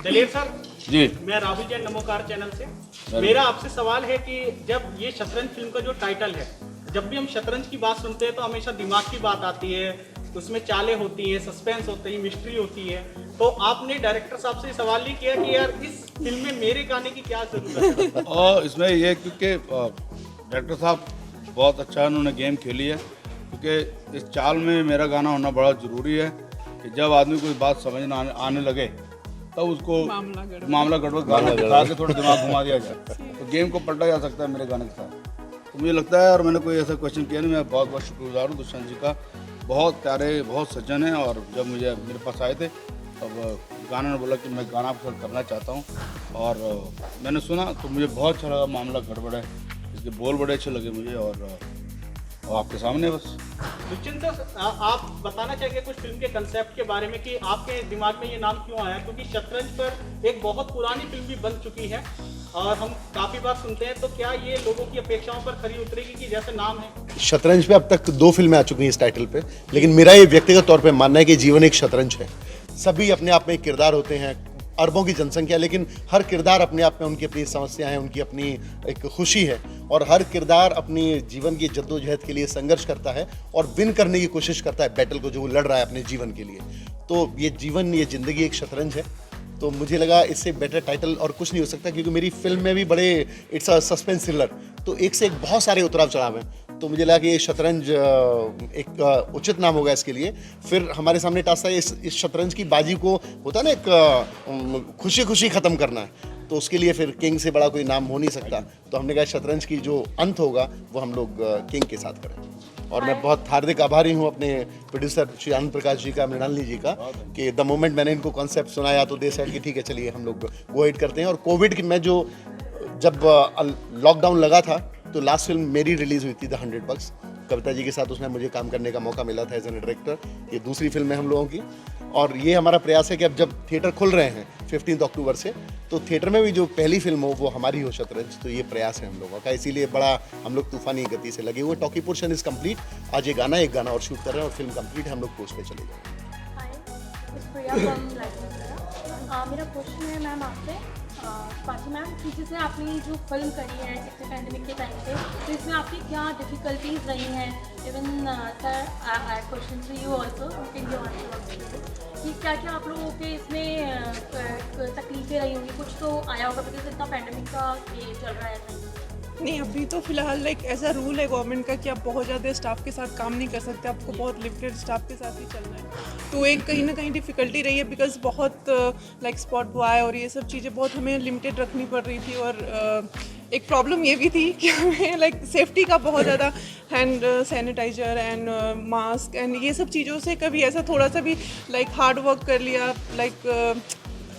दलेर sir जी। मैं Rahul Jain Namokar channel से। मेरा आपसे सवाल है कि जब ये शतरंज फिल्म का जो टाइटल है, जब भी हम शतरंज की बात सुनते हैं तो हमेशा दिमाग की बात आती है, उसमें चालें होती हैं, सस्पेंस होती है, मिस्ट्री होती है। तो आपने डायरेक्टर साहब से सवाल नहीं किया कि यार इस फिल्म में मेरे गाने की क्या जरूरत है? और इसमें ये क्योंकि डायरेक्टर साहब बहुत अच्छा उन्होंने गेम खेली है, क्योंकि इस चाल में मेरा गाना होना बड़ा ज़रूरी है कि जब आदमी कोई बात समझ ना आने लगे तब उसको मामला गड़बड़ गाना दिखा के थोड़ा दिमाग घुमा दिया जाए तो गेम को पलटा जा सकता है मेरे गाने के साथ। तो मुझे लगता है, और मैंने कोई ऐसा क्वेश्चन किया नहीं, मैं बहुत बहुत शुक्रगुजार हूँ दुष्यंत जी का। बहुत प्यारे, बहुत सज्जन हैं। और जब मुझे मेरे पास आए थे तब गाना ने बोला कि मैं गाना आपके साथ करना चाहता हूँ, और मैंने सुना तो मुझे बहुत अच्छा लगा। मामला गड़बड़ है, इसके बोल बड़े अच्छे लगे मुझे, और आपके सामने बस। दुष्यंत सर, आप बताना चाहिए कुछ फिल्म के कंसेप्ट के बारे में कि आपके दिमाग में ये नाम क्यों आया, क्योंकि शतरंज पर एक बहुत पुरानी फिल्म भी बन चुकी है और हम काफी बार सुनते हैं। तो क्या ये लोगों की अपेक्षाओं पर खरी उतरेगी कि जैसे नाम है? शतरंज पे अब तक 2 फिल्में आ चुकी हैं इस टाइटल पे, लेकिन मेरा ये व्यक्तिगत तौर पे मानना है कि जीवन एक शतरंज है। सभी अपने आप में एक किरदार होते हैं, अरबों की जनसंख्या, लेकिन हर किरदार अपने आप में उनकी अपनी समस्याएं हैं, उनकी अपनी एक खुशी है, और हर किरदार अपनी जीवन की जद्दोजहद के लिए संघर्ष करता है और विन करने की कोशिश करता है बैटल को जो वो लड़ रहा है अपने जीवन के लिए। तो ये जीवन, ये ज़िंदगी एक शतरंज है। तो मुझे लगा इससे बेटर टाइटल और कुछ नहीं हो सकता, क्योंकि मेरी फिल्म में भी बड़े इट्स अ सस्पेंस थ्रिलर, तो एक से एक बहुत सारे उतराव चढ़ाव हैं। तो मुझे लगा कि ये शतरंज एक उचित नाम होगा इसके लिए। फिर हमारे सामने टास्क था इस शतरंज की बाजी को, होता है ना एक खुशी खुशी ख़त्म करना है, तो उसके लिए फिर किंग से बड़ा कोई नाम हो नहीं सकता। तो हमने कहा शतरंज की जो अंत होगा वो हम लोग किंग के साथ करें। और मैं बहुत हार्दिक आभारी हूँ अपने प्रोड्यूसर श्री आनंद प्रकाश जी का, मृणालिनी जी का, कि द मोमेंट मैंने इनको कॉन्सेप्ट सुनाया तो दे सेड कि ठीक है चलिए हम लोग गो एड करते हैं। और कोविड की में जब लॉकडाउन लगा था तो लास्ट फिल्म मेरी रिलीज़ हुई थी द 100 बक्स, कविता जी के साथ, उसमें मुझे काम करने का मौका मिला था एज एन डायरेक्टर। ये दूसरी फिल्म है हम लोगों की, और ये हमारा प्रयास है कि अब जब थिएटर खुल रहे हैं 15 अक्टूबर से, तो थिएटर में भी जो पहली फिल्म हो वो हमारी हो शतरंज। तो ये प्रयास है हम लोगों का, इसीलिए बड़ा हम लोग तूफानी गति से लगे हुए। टॉकी पोर्शन इज़ कंप्लीट, आज एक गाना और शूट कर रहे हैं और फिल्म कंप्लीट है, हम लोग पोस्ट पे चले जाएंगे। मेरा क्वेश्चन है मैम आपसे, पाची मैम, कि जैसे आपने जो फिल्म करी है इतने पैंडेमिक के टाइम पे, तो इसमें आपकी क्या डिफ़िकल्टीज रही हैं? Even sir I question to you also कि क्या क्या आप लोगों के इसमें तकलीफें रही होंगी? कुछ तो आया होगा, बिकॉज इतना पैंडेमिक का ये चल रहा है। नहीं, अभी तो फिलहाल लाइक ऐसा रूल है गवर्नमेंट का कि आप बहुत ज़्यादा स्टाफ के साथ काम नहीं कर सकते, आपको बहुत लिमिटेड स्टाफ के साथ ही चलना है। तो एक कहीं ना कहीं डिफ़िकल्टी रही है, बिकॉज बहुत लाइक स्पॉट बॉय और ये सब चीज़ें बहुत हमें लिमिटेड रखनी पड़ रही थी। और एक प्रॉब्लम ये भी थी कि हमें लाइक सेफ्टी का बहुत ज़्यादा, hand sanitiser and mask and ये सब चीज़ों से कभी ऐसा थोड़ा सा भी लाइक हार्ड वर्क कर लिया, लाइक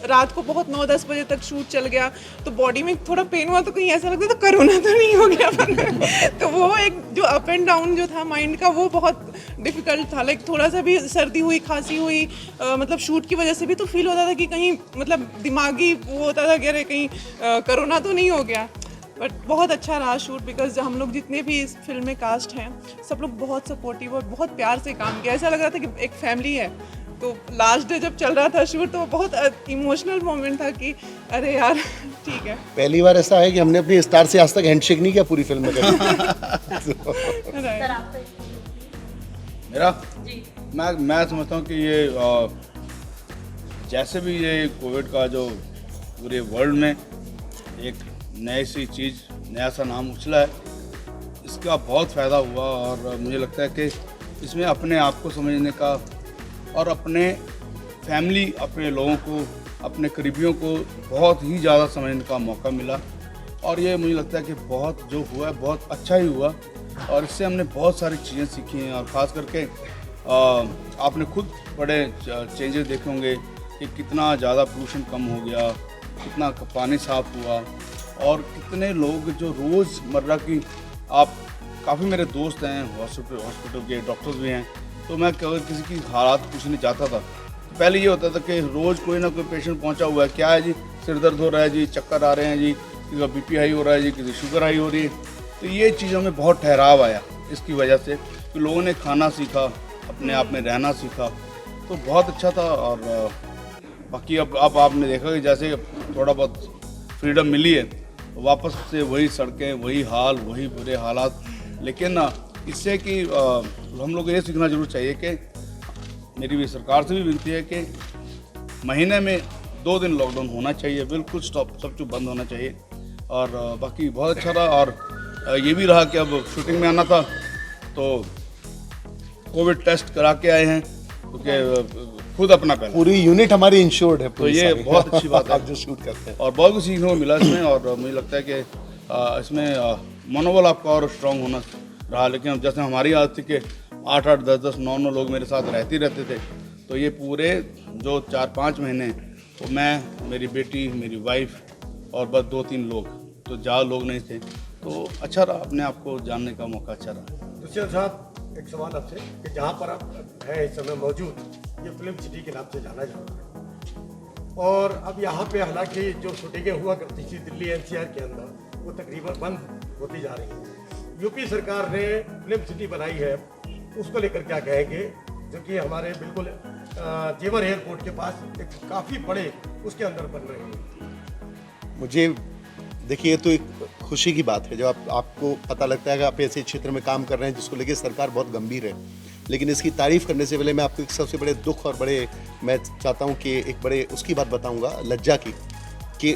रात को बहुत 9-10 बजे तक शूट चल गया तो बॉडी में थोड़ा पेन हुआ तो कहीं ऐसा लगता तो कोरोना तो नहीं हो गया। तो वो एक जो अप एंड डाउन जो था माइंड का, वो बहुत डिफ़िकल्ट था। लाइक थोड़ा सा भी सर्दी हुई, खांसी हुई, मतलब शूट की वजह से भी तो फील होता था कि कहीं मतलब दिमागी वो होता था कि अरे कहीं कोरोना तो नहीं हो गया। बट बहुत अच्छा रहा शूट, बिकॉज हम लोग जितने भी इस फिल्म में कास्ट हैं सब लोग बहुत सपोर्टिव और बहुत प्यार से काम किया, ऐसा लग रहा था कि एक फैमिली है। तो लास्ट डे जब चल रहा था शूट तो बहुत इमोशनल मोमेंट था कि अरे यार ठीक है। पहली बार ऐसा है कि हमने अपनी स्टार से आज तक हैंडशेक नहीं किया पूरी फिल्म में कभी। मेरा मैं समझता हूँ कि ये जैसे भी ये कोविड का जो पूरे वर्ल्ड में एक नई सी चीज़, नया सा नाम उछला है, इसका बहुत फ़ायदा हुआ। और मुझे लगता है कि इसमें अपने आप को समझने का और अपने फैमिली, अपने लोगों को, अपने करीबियों को बहुत ही ज़्यादा समझने का मौका मिला। और ये मुझे लगता है कि बहुत जो हुआ है बहुत अच्छा ही हुआ, और इससे हमने बहुत सारी चीज़ें सीखी हैं। और ख़ास करके आपने खुद बड़े चेंजेस देखे होंगे कि कितना ज़्यादा पोल्यूशन कम हो गया, कितना पानी साफ़ हुआ, और कितने लोग जो रोज़मर्रा की, आप काफ़ी मेरे दोस्त हैं हॉस्पिटल के डॉक्टर्स भी हैं, तो मैं अगर किसी की हालात पूछने जाता था तो पहले ये होता था कि रोज़ कोई ना कोई पेशेंट पहुंचा हुआ है, क्या है जी, सिर दर्द हो रहा है जी, चक्कर आ रहे हैं जी, किसी का बीपी हाई हो रहा है जी, किसी शुगर हाई हो रही है। तो ये चीज़ों में बहुत ठहराव आया इसकी वजह से कि लोगों ने खाना सीखा, अपने आप में रहना सीखा, तो बहुत अच्छा था। और बाकी अब आपने देखा कि जैसे थोड़ा बहुत फ्रीडम मिली है, तो वापस से वही सड़कें, वही हाल, वही बुरे हालात। लेकिन इससे कि हम लोग को ये सीखना जरूर चाहिए कि मेरी भी सरकार से भी विनती है कि महीने में 2 दिन लॉकडाउन होना चाहिए, बिल्कुल स्टॉप, सब कुछ बंद होना चाहिए। और बाकी बहुत अच्छा रहा। और ये भी रहा कि अब शूटिंग में आना था तो कोविड टेस्ट करा के आए हैं, क्योंकि खुद अपना पहले पूरी यूनिट हमारी इंश्योर्ड है, तो ये बहुत अच्छी बात है आप जो शूट करते हैं। और बहुत कुछ सीखने को मिला इसमें। और मुझे लगता है कि इसमें मनोबल आपका और स्ट्रांग होना रहा। लेकिन जैसे हमारी आदत थी कि 8-8, 10-10, 9-9 लोग मेरे साथ रहते थे, तो ये पूरे जो 4-5 महीने तो मैं, मेरी बेटी, मेरी वाइफ और बस 2-3 लोग, तो ज़्यादा लोग नहीं थे। तो अच्छा रहा, अपने आप को जानने का मौका अच्छा रहा। दुष्यंत साहब, एक सवाल आपसे कि जहाँ पर आप हैं इस समय मौजूद, ये फिल्म सिटी के नाम से जाना जाता है, और अब यहाँ पे हालांकि जो शूटिंगें हुआ करती थी दिल्ली एनसीआर के अंदर, वो तकरीबन बंद होती जा रही हैं। यूपी सरकार ने फिल्म सिटी बनाई है, उसको लेकर क्या कहेंगे? जो कि हमारे बिल्कुल जेवर एयरपोर्ट के पास एक काफ़ी बड़े उसके अंदर बन रहे हैं। मुझे देखिए, ये तो एक खुशी की बात है जब आपको पता लगता है कि आप ऐसे क्षेत्र में काम कर रहे हैं जिसको लेकर सरकार बहुत गंभीर है। लेकिन इसकी तारीफ करने से पहले मैं आपको एक सबसे बड़े दुख और मैं चाहता हूँ कि एक बड़े उसकी बात बताऊँगा, लज्जा की, कि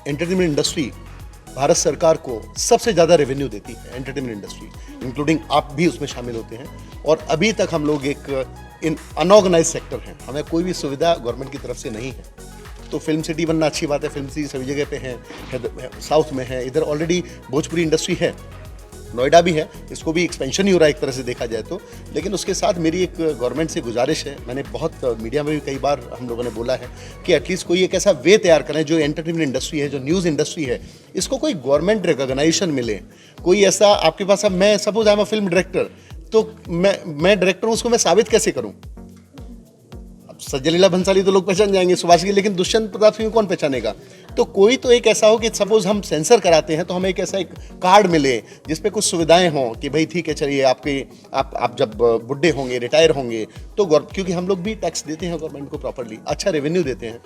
एंटरटेनमेंट इंडस्ट्री भारत सरकार को सबसे ज़्यादा रेवेन्यू देती है। एंटरटेनमेंट इंडस्ट्री इंक्लूडिंग आप भी उसमें शामिल होते हैं, और अभी तक हम लोग एक अनऑर्गेनाइज सेक्टर हैं, हमें कोई भी सुविधा गवर्नमेंट की तरफ से नहीं है। तो फिल्म सिटी बनना अच्छी बात है, फिल्म सिटी सभी जगह पे है, साउथ में है, इधर ऑलरेडी भोजपुरी इंडस्ट्री है, नोएडा भी है, इसको भी एक्सपेंशन ही हो रहा है एक तरह से देखा जाए तो। लेकिन उसके साथ मेरी एक गवर्नमेंट से गुजारिश है, मैंने बहुत मीडिया में भी कई बार हम लोगों ने बोला है कि एटलीस्ट कोई एक ऐसा वे तैयार करें जो एंटरटेनमेंट इंडस्ट्री है, जो न्यूज़ इंडस्ट्री है, इसको कोई गवर्नमेंट रिकॉग्नाइजेशन मिले। कोई ऐसा आपके पास, अब मैं suppose I am a film director, तो मैं डायरेक्टर हूँ, उसको मैं साबित कैसे करूँ? सज्जन लीला भंसाली तो लोग पहचान जाएंगे, सुभाष की, लेकिन दुष्यंत प्रताप सिंह को कौन पहचानेगा? तो कोई तो एक ऐसा हो कि सपोज हम सेंसर कराते हैं तो हमें एक ऐसा एक कार्ड मिले जिसपे कुछ सुविधाएं हों कि भाई ठीक है, चलिए आप जब बुढ़े होंगे, रिटायर होंगे, तो क्योंकि हम लोग भी टैक्स देते हैं गवर्नमेंट को प्रॉपरली, अच्छा रेवेन्यू देते हैं,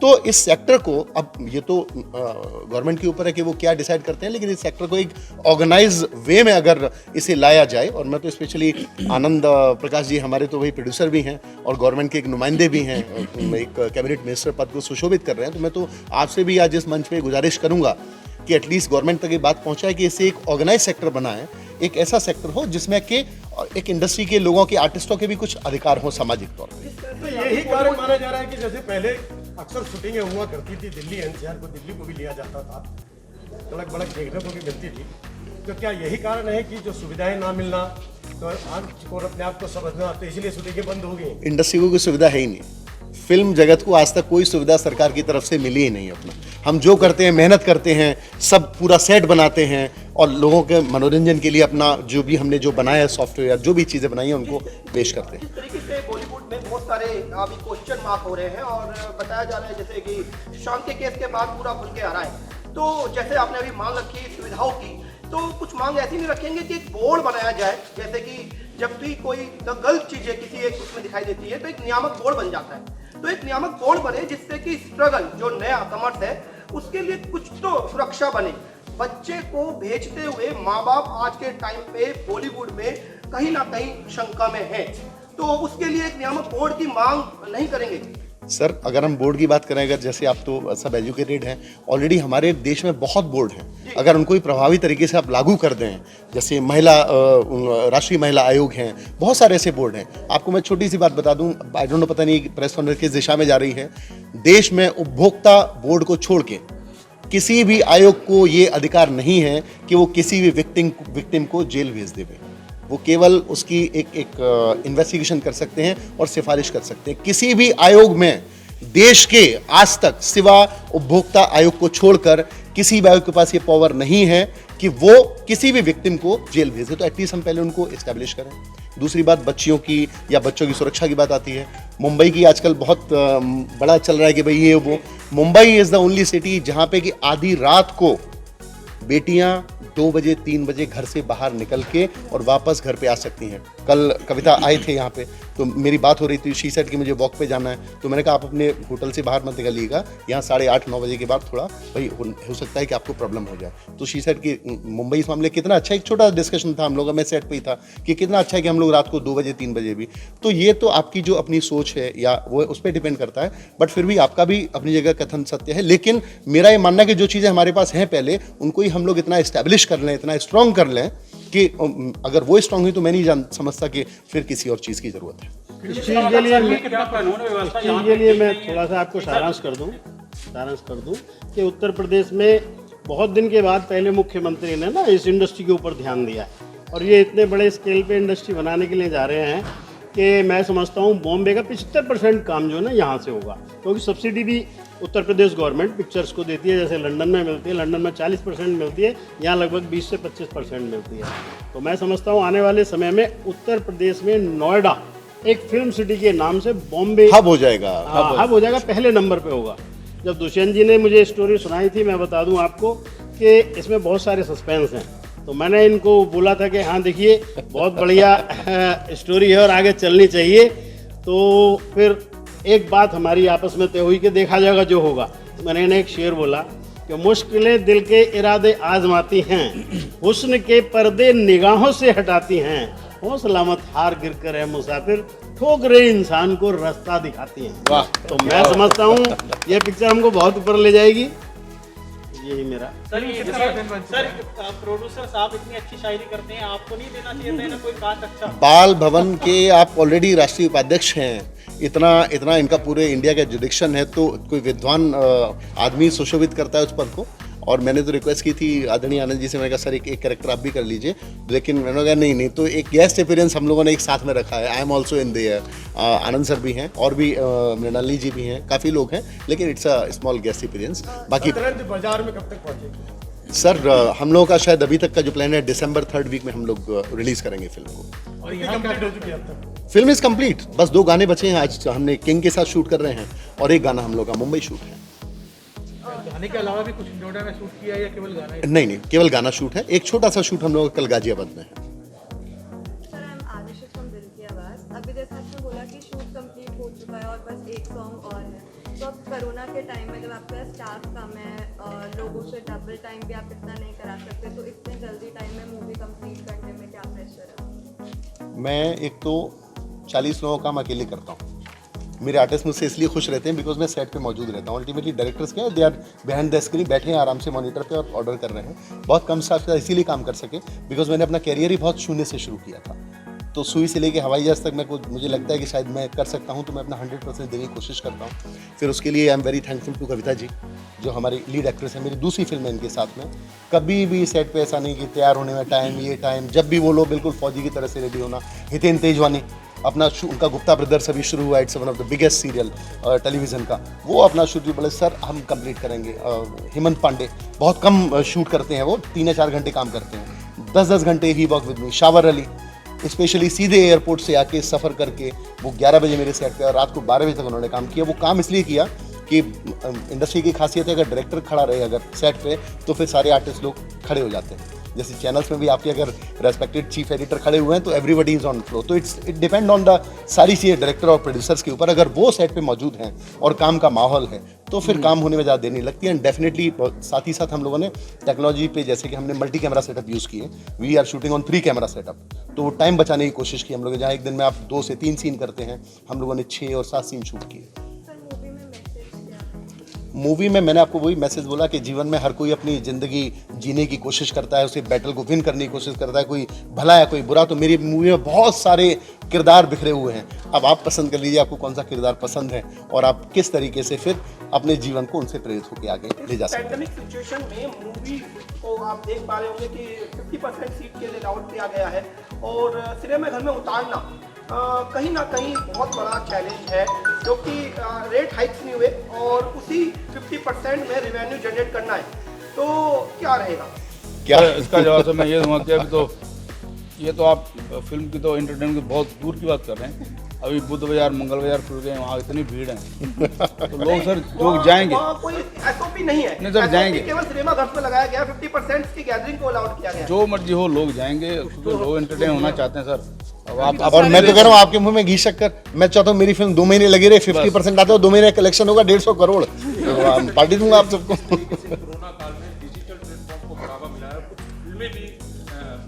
तो इस सेक्टर को, अब ये तो गवर्नमेंट के ऊपर है कि वो क्या डिसाइड करते हैं, लेकिन इस सेक्टर को एक ऑर्गेनाइज वे में अगर इसे लाया जाए, और मैं तो स्पेशली आनंद प्रकाश जी हमारे तो वही प्रोड्यूसर भी हैं और गवर्नमेंट के एक नुमाइंदे भी हैं, एक कैबिनेट मिनिस्टर पद को सुशोभित कर रहे हैं, तो मैं तो आपसे भी आज इस मंच पे गुजारिश करूंगा कि एटलीस्ट गवर्नमेंट तक ये बात पहुंचाए कि इसे एक ऑर्गेनाइज सेक्टर बनाए, एक ऐसा सेक्टर हो जिसमें कि एक इंडस्ट्री के लोगों के, आर्टिस्टों के भी कुछ अधिकार हो सामाजिक तौर पे। तो यही कारण माना जा रहा है कि जैसे पहले अक्सर शूटिंगें हुआ करती थी दिल्ली एनसीआर को, दिल्ली को भी लिया जाता था, तड़क भड़क देखने को भी मिलती थी, तो क्या यही कारण है कि जो सुविधाएं ना मिलना, तो आपको अपने आप को समझना, तो इसलिए शूटिंगें बंद हो गई? इंडस्ट्री को कोई सुविधा है ही नहीं, फिल्म जगत को आज तक कोई सुविधा सरकार की तरफ से मिली ही नहीं। अपना हम जो करते हैं, मेहनत करते हैं, सब पूरा सेट बनाते हैं और लोगों के मनोरंजन के लिए अपना जो भी हमने जो बनाया है, सॉफ्टवेयर जो भी चीज़ें बनाई हैं, उनको पेश करते हैं। इस तरीके से बॉलीवुड में बहुत सारे अभी क्वेश्चन मार्क हो रहे हैं और बताया जा रहा है जैसे कि शांति केस के बाद पूरा खुल के आ रहा है। तो जैसे आपने अभी मांग रखी सुविधाओं की, तो कुछ मांग ऐसी नहीं रखेंगे कि एक बोर्ड बनाया जाए, जैसे कि जब भी कोई गलत चीजें किसी एक उसमें दिखाई देती है तो एक नियामक बोर्ड बन जाता है, तो एक नियामक बोर्ड बने जिससे कि स्ट्रगल जो नया कमर्स है उसके लिए कुछ तो सुरक्षा बने। बच्चे को भेजते हुए माँ बाप आज के टाइम पे बॉलीवुड में कहीं ना कहीं शंका में है, तो उसके लिए एक नियामक बोर्ड की मांग नहीं करेंगे? सर, अगर हम बोर्ड की बात करें, अगर जैसे आप तो सब एजुकेटेड हैं, ऑलरेडी हमारे देश में बहुत बोर्ड हैं, अगर उनको प्रभावी तरीके से आप लागू कर दें, जैसे राष्ट्रीय महिला आयोग हैं, बहुत सारे ऐसे बोर्ड हैं। आपको मैं छोटी सी बात बता दूं, आई डोंट नो, पता नहीं प्रेस कॉन्फ्रेंस किस दिशा में जा रही है, देश में उपभोक्ता बोर्ड को छोड़ के किसी भी आयोग को ये अधिकार नहीं है कि वो किसी भी विक्टिम को जेल भेज देवे। वो केवल उसकी एक इन्वेस्टिगेशन कर सकते हैं और सिफारिश कर सकते हैं। किसी भी आयोग में देश के आज तक सिवा उपभोक्ता आयोग को छोड़कर किसी भी आयोग के पास ये पावर नहीं है कि वो किसी भी विक्टिम को जेल भेजे। तो एटलीस्ट हम पहले उनको एस्टैब्लिश करें। दूसरी बात बच्चियों की या बच्चों की सुरक्षा की बात आती है। मुंबई की आजकल बहुत बड़ा चल रहा है कि भाई ये वो, Mumbai is the only city जहाँ पे कि आधी रात को बेटियां 2 बजे 3 बजे घर से बाहर निकल के और वापस घर पे आ सकती हैं। कल कविता आए थे यहाँ पे, तो मेरी बात हो रही थी, शी सेड कि मुझे वॉक पे जाना है, तो मैंने कहा आप अपने होटल से बाहर मत निकलिएगा, यहाँ 8:30-9 बजे के बाद थोड़ा भाई हो सकता है कि आपको प्रॉब्लम हो जाए। तो शी सेड कि मुंबई इस मामले कितना अच्छा, एक छोटा डिस्कशन था हम लोग, मैं सेट पे ही था कि कितना अच्छा है कि हम लोग रात को 2 बजे 3 बजे भी, तो ये तो आपकी जो अपनी सोच है या वो उस पर डिपेंड करता है, बट फिर भी आपका भी अपनी जगह कथन सत्य है। लेकिन मेरा ये मानना है कि जो चीज़ें हमारे पास हैं पहले उनको ही हम लोग इतना इस्टेब्लिश कर लें, इतना स्ट्रॉन्ग कर लें कि अगर वो स्ट्रॉन्ग हुई तो मैं नहीं समझता कि फिर किसी और चीज़ की ज़रूरत है। इस चीज़ के लिए मैं थोड़ा सा आपको सारांश कर दूं कि उत्तर प्रदेश में बहुत दिन के बाद पहले मुख्यमंत्री ने ना इस इंडस्ट्री के ऊपर ध्यान दिया है, और ये इतने बड़े स्केल पे इंडस्ट्री बनाने के लिए जा रहे हैं कि मैं समझता हूँ बॉम्बे का 75% काम जो है ना यहाँ से होगा, क्योंकि सब्सिडी भी उत्तर प्रदेश गवर्नमेंट पिक्चर्स को देती है, जैसे लंदन में मिलती है, लंदन में 40% मिलती है, यहाँ लगभग 20 से 25% मिलती है। तो मैं समझता हूँ आने वाले समय में उत्तर प्रदेश में नोएडा एक फिल्म सिटी के नाम से बॉम्बे हब हो जाएगा, हब हो जाएगा, पहले नंबर पे होगा। जब दुष्यंत जी ने मुझे स्टोरी सुनाई थी, मैं बता दूं आपको कि इसमें बहुत सारे सस्पेंस हैं, तो मैंने इनको बोला था कि हाँ देखिए बहुत बढ़िया स्टोरी है और आगे चलनी चाहिए। तो फिर एक बात हमारी आपस में तय हुई कि देखा जाएगा जो होगा। मैंने इन्हें एक शेर बोला कि मुश्किलें दिल के इरादे आजमाती हैं, हुस्न के पर्दे निगाहों से हटाती हैं, हौसला मत हार गिर कर है मुसाफिर, ठोकरें इंसान को रास्ता दिखाती हैं। तो मैं समझता हूँ ये पिक्चर हमको बहुत ऊपर ले जाएगी, यही मेरा। सर प्रोड्यूसर साहब इतनी अच्छी शायरी करते हैं, आपको नहीं देना चाहिए था इन्हें कोई बात? अच्छा, बाल भवन के आप ऑलरेडी राष्ट्रीय उपाध्यक्ष हैं, इतना इनका पूरे इंडिया का जुडिक्शन है, तो कोई विद्वान आदमी सुशोभित करता है उस पद को। और मैंने तो रिक्वेस्ट की थी आदरणीय आनंद जी से, मैंने कहा सर एक कैरेक्टर आप भी कर लीजिए, लेकिन मैंने कहा नहीं, तो एक गेस्ट अपीयरेंस हम लोगों ने एक साथ में रखा है। I am also in their, Anand sir भी हैं और भी मृणाली जी भी हैं, काफ़ी लोग हैं, लेकिन it's a small guest appearance. बाकी बाजार में कब तक पहुंचेगी सर हम लोगों का शायद अभी तक का जो प्लान है दिसंबर 3rd वीक में हम लोग रिलीज करेंगे फिल्म को। और ये कंप्लीट हो चुकी है अब तक? फिल्म इज कंप्लीट, बस 2 गाने बचे हैं। आज हमने किंग के साथ शूट कर रहे हैं और एक गाना हम लोग का मुंबई शूट है। गाने के अलावा भी कुछ नोएडा में शूट किया है या केवल गाना ही? नहीं, केवल गाना शूट है। एक छोटा सा शूट हम लोग कल गाजियाबाद में है। Sir I am Adish from दिल की आवाज़। अभी जैसा आपने बोला कि शूट कंप्लीट हो चुका है और बस एक सॉन्ग और है, तो अब कोरोना के टाइम में जब आपका स्टाफ कम है और लोगों से डबल टाइम भी आप इतना नहीं करा सकते, तो इतने जल्दी टाइम में मूवी कंप्लीट करने में क्या प्रेशर है? मैं एक तो 40 लोगों का काम अकेले करता हूँ। मेरे आर्टिस्ट मुझसे इसलिए खुश रहते हैं बिकॉज मैं सेट पे मौजूद रहता हूँ। अल्टीमेटली डायरेक्टर्स क्या है, they are behind the screen, बैठे हैं आराम से मॉनिटर पे और ऑर्डर कर रहे हैं। बहुत कम स्टाफ से इसीलिए काम कर सके बिकॉज मैंने अपना कैरियर ही बहुत शून्य से शुरू किया था। तो सुई से लेके हवाई जहाज तक मुझे लगता है कि शायद मैं कर सकता हूँ, तो मैं अपना 100% देने की कोशिश करता हूँ। फिर उसके लिए I am very thankful to Kavita ji, जो हमारी लीड एक्ट्रेस है। मेरी दूसरी फिल्म है इनके साथ में। कभी भी सेट पे ऐसा नहीं कि तैयार होने में टाइम, जब भी वो लोग बिल्कुल फौजी की तरह से रेडी होना। हितेन तेजवानी अपना उनका गुप्ता ब्रदर्स अभी शुरू हुआ, it's one of the biggest serial television का, वो अपना शूट बोले सर हम कंप्लीट करेंगे। हेमंत पांडे बहुत कम शूट करते हैं, वो 3 या 4 घंटे काम करते हैं, 10-10 घंटे ही work with me. Shawar Ali specially सीधे एयरपोर्ट से आके सफ़र करके वो 11 बजे मेरे सेट पे और रात को 12 बजे तक उन्होंने काम किया। वो काम इसलिए किया कि इंडस्ट्री की खासियत है, अगर डायरेक्टर खड़ा रहे अगर सेट पे तो फिर सारे आर्टिस्ट लोग खड़े हो जाते हैं। जैसे चैनल्स में भी आपके अगर रेस्पेक्टेड चीफ एडिटर खड़े हुए हैं तो एवरीबडी इज ऑन फ्लो। तो इट डिपेंड ऑन द सारी चीज़ें डायरेक्टर और प्रोड्यूसर्स के ऊपर। अगर वो सेट पे मौजूद हैं और काम का माहौल है तो फिर काम होने में ज़्यादा देर नहीं लगती है। एंड डेफिनेटली साथ ही साथ हम लोगों ने टेक्नोलॉजी पे, जैसे कि हमने मल्टी कैमरा सेटअप यूज़ किए, we are shooting on 3 camera setup, तो वो टाइम बचाने की कोशिश की हम लोग। जहाँ एक दिन में आप 2 से 3 सीन करते हैं, हम लोगों ने 6 और 7 सीन शूट किए। मूवी में मैंने आपको वही मैसेज बोला कि जीवन में हर कोई अपनी ज़िंदगी जीने की कोशिश करता है, उसे बैटल को विन करने की कोशिश करता है, कोई भला है कोई बुरा। तो मेरी मूवी में बहुत सारे किरदार बिखरे हुए हैं। अब आप पसंद कर लीजिए आपको कौन सा किरदार पसंद है और आप किस तरीके से फिर अपने जीवन को उनसे प्रेरित होकर आगे ले जा सकते हैं। पैंडेमिक सिचुएशन में मूवी को आप देख पा रहे होंगे कि 50% सीट के लिए अलाउट किया गया है और सिनेमा घर में उतारना कहीं ना कहीं बहुत बड़ा चैलेंज है, क्योंकि रेट हाइक्स नहीं हुए और उसी 50% में रेवेन्यू जनरेट करना है, तो क्या रहेगा? क्या इसका जवाब तो मैं ये दूंगा कि अभी तो ये तो आप फिल्म की तो एंटरटेनमेंट की बहुत दूर की बात कर रहे हैं। अभी बुध बाजार मंगल बाजार खुल गए, वहाँ इतनी भीड़ है तो लोग सर लोग जाएंगे। वहाँ कोई एसओपी नहीं है, नहीं सर, SOP जाएंगे। केवल सिनेमा घर पे लगाया गया, 50% की गैदरिंग को अलाउड किया गया। जो मर्जी हो लोग जाएंगे, क्योंकि लोग एंटरटेन होना चाहते हैं सर। अब आप और मैं तो कह रहा हूँ आपके मुंह में घी शक्कर, मैं चाहता हूँ मेरी फिल्म 2 महीने लगी रहे, 50% आता हो, 2 महीने कलेक्शन होगा 150 करोड़, तो पार्टी दूंगा आप सबको। कोरोना काल में डिजिटल प्लेटफॉर्म को बढ़ावा मिला है, कुछ फिल्में भी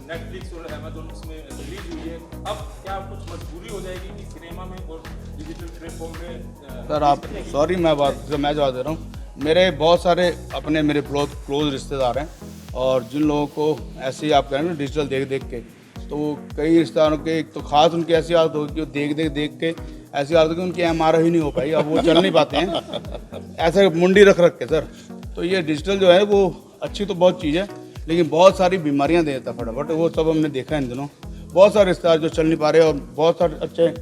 नेटफ्लिक्स और अमेजोन में रिलीज हुई है। अब क्या कुछ मजबूरी हो जाएगी कि सिनेमा में और डिजिटल प्लेटफॉर्म में? सर आप सॉरी, मैं जवाब दे रहा हूँ। मेरे बहुत सारे अपने मेरे क्लोज रिश्तेदार हैं, और जिन लोगों को ऐसे ही आप कह रहे हैं डिजिटल देख के, तो कई रिश्तेदारों के एक तो खास उनकी ऐसी आदत होगी कि वो देख के ऐसी आदत कि उनकी MRI ही नहीं हो पाई, अब वो चल नहीं पाते हैं ऐसे मुंडी रख के सर। तो ये डिजिटल जो है वो अच्छी तो बहुत चीज़ है, लेकिन बहुत सारी बीमारियां दे देता फटाफट, वो सब हमने देखा है इन दिनों। बहुत सारे रिश्तेदार जो चल नहीं पा रहे, और बहुत सारे अच्छे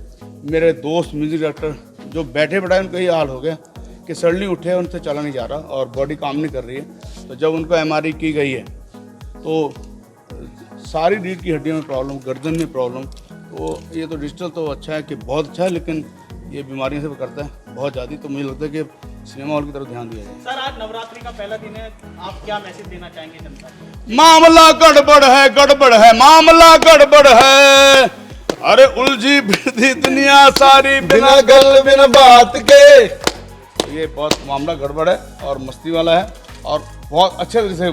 मेरे दोस्त म्यूजिक डायरेक्टर जो बैठे बैठाए उनका ये हाल हो गया कि सडनली उठे, उनसे चला नहीं जा रहा और बॉडी काम नहीं कर रही है। तो जब उनको MRI की गई है तो सारी रीढ़ की हड्डियों में प्रॉब्लम, गर्दन में प्रॉब्लम। तो ये तो डिजिटल तो अच्छा है कि बहुत अच्छा है, लेकिन ये बीमारियों से करता है बहुत ज़्यादा। तो मुझे लगता है कि सिनेमा हॉल की तरफ ध्यान दिया जाए। सर आज नवरात्रि का पहला दिन है, आप क्या मैसेज देना चाहेंगे जनता को? मामला गड़बड़ है, मामला गड़बड़ है, अरे उलझी फिरती दुनिया सारी बिना गल बिना बात के। ये बहुत मामला गड़बड़ है और मस्ती वाला है, और बहुत अच्छे तरीके से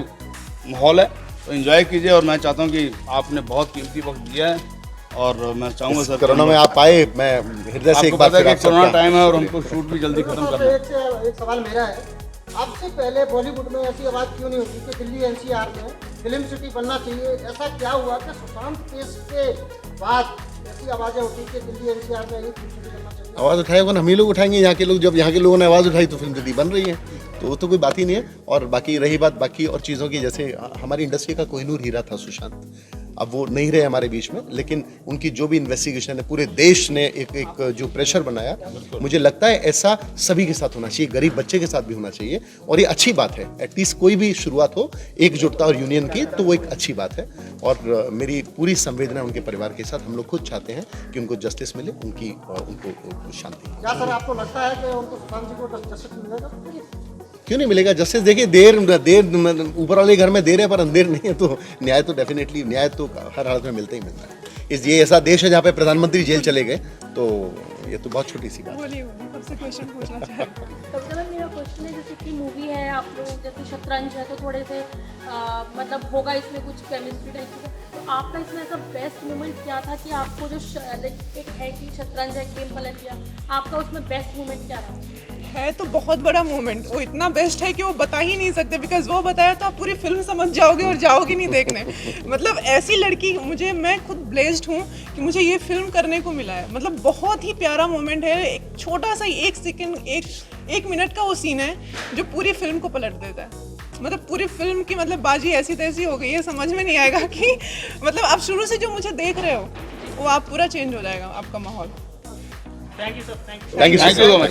माहौल है, तो एंजॉय कीजिए। और मैं चाहता हूँ कि आपने बहुत कीमती वक्त दिया है, और मैं चाहूँगा सर कोरोना में आप आए, मैं हृदय से एक आपको बात पता है फिर कि आप सबका- कोरोना टाइम है और हमको शूट भी जल्दी खत्म करना है। एक सवाल मेरा है, आपसे पहले बॉलीवुड में ऐसी आवाज़ क्यों नहीं होती कि दिल्ली NCR में फिल्म सिटी बनना चाहिए? ऐसा क्या हुआ कि सुशांत केस के बाद ऐसी आवाज़ें होती कि दिल्ली NCR में ही फिल्म सिटी बनना चाहिए? आवाज़ उठाएगा ना, हम ही लोग उठाएंगे यहाँ के लोग। जब यहाँ के लोगों ने आवाज़ उठाई तो फिल्म सिटी बन रही है, तो वो तो कोई बात ही नहीं है। और बाकी रही बात बाकी और चीज़ों की, जैसे हमारी इंडस्ट्री का कोहिनूर हीरा था सुशांत, अब वो नहीं रहे हमारे बीच में, लेकिन उनकी जो भी इन्वेस्टिगेशन है, पूरे देश ने एक जो प्रेशर बनाया, मुझे लगता है ऐसा सभी के साथ होना चाहिए, गरीब बच्चे के साथ भी होना चाहिए। और ये अच्छी बात है, एटलीस्ट कोई भी शुरुआत हो एकजुटता और यूनियन की, तो वो एक अच्छी बात है। और मेरी पूरी संवेदना उनके परिवार के साथ, हम लोग खुद चाहते हैं कि उनको जस्टिस मिले, उनको शांति। क्या सर आपको लगता है कि उनको सुशांत जी को जस्टिस मिलेगा? क्यों नहीं मिलेगा जस्टिस? देखिए देर ऊपर वाले घर में देर है पर अंधेर नहीं है, तो न्याय तो डेफिनेटली, न्याय तो हर हालत में मिलता ही मिलता है। ये ऐसा देश है जहाँ पे प्रधानमंत्री जेल चले गए, तो ये तो बहुत छोटी सी बात है। बोलिए सबसे क्वेश्चन पूछना चाहे। तो मैम मेरा क्वेश्चन है, जैसे कि मूवी है आप लोग जैसे शतरंज है, तो थोड़े से मतलब होगा इसमें कुछ केमिस्ट्री टाइप की, तो आपका इसमें ऐसा बेस्ट मोमेंट क्या था कि आपको जो एक है कि शतरंज है गेम पलट गया, आपका उसमें बेस्ट मोमेंट क्या रहा? है तो बहुत बड़ा मोमेंट, वो इतना बेस्ट है कि वो बता ही नहीं सकते, बिकॉज वो बताया तो आप पूरी फिल्म समझ जाओगे और जाओगे नहीं देखने। मतलब ऐसी लड़की मैं खुद ब्लेस्ड हूँ कि मुझे ये फिल्म करने को मिला है। मतलब बहुत ही प्यारा मोमेंट है, एक छोटा सा 1 सेकंड, एक मिनट का वो सीन है जो पूरी फिल्म को पलट देता है। मतलब पूरी फिल्म की मतलब बाजी ऐसी तैसी हो गई है, समझ में नहीं आएगा कि मतलब आप शुरू से जो मुझे देख रहे हो वो आप पूरा चेंज हो जाएगा आपका माहौल। Thank you sir, thank you so much.